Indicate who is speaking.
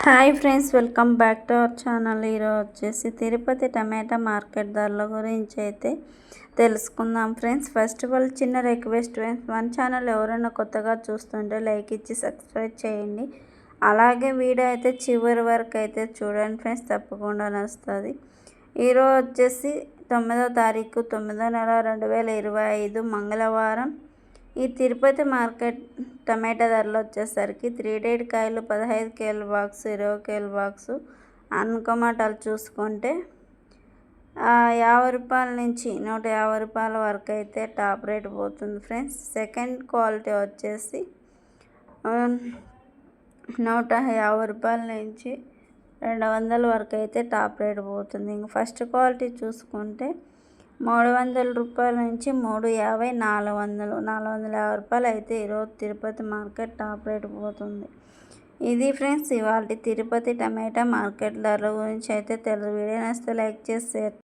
Speaker 1: Hi friends, welcome back to our channel. ఈరోజు వచ్చేసి తిరుపతి టమాటా market ధరల గురించి అయితే తెలుసుకుందాం ఫ్రెండ్స్. ఫస్ట్ ఆఫ్ ఆల్ చిన్న రిక్వెస్ట్ ఫ్రెండ్స్, మన ఛానల్ ఎవరైనా కొత్తగా చూస్తుంటే లైక్ ఇచ్చి సబ్స్క్రైబ్ చేయండి. అలాగే వీడియో అయితే చివరి వరకు అయితే చూడండి ఫ్రెండ్స్, తప్పకుండా నచ్చుతుంది. ఈరోజు వచ్చేసి 9వ తారీఖు 9వ నెల 2025 మంగళవారం. ఈ తిరుపతి మార్కెట్ టమాటా ధరలు వచ్చేసరికి 3 డేట్ కాయలు 15 కేల బాక్స్, 20 కేల బాక్సు. టమాటాలు చూసుకుంటే 50 రూపాయల నుంచి 150 రూపాయల వరకు అయితే టాప్ రేట్ పోతుంది ఫ్రెండ్స్. సెకండ్ క్వాలిటీ వచ్చేసి 150 రూపాయల నుంచి 200 వరకు అయితే టాప్ రేట్ పోతుంది. ఇంక ఫస్ట్ క్వాలిటీ చూసుకుంటే 300 రూపాయల నుంచి 350, 450 రూపాయలు అయితే ఈరోజు తిరుపతి మార్కెట్ టాప్ రేట్ పోతుంది. ఇది ఫ్రెండ్స్ ఇవాళ తిరుపతి టమాటా మార్కెట్ ధరల గురించి అయితే తెలుసు. వీడియో నచ్చితే లైక్ చేసి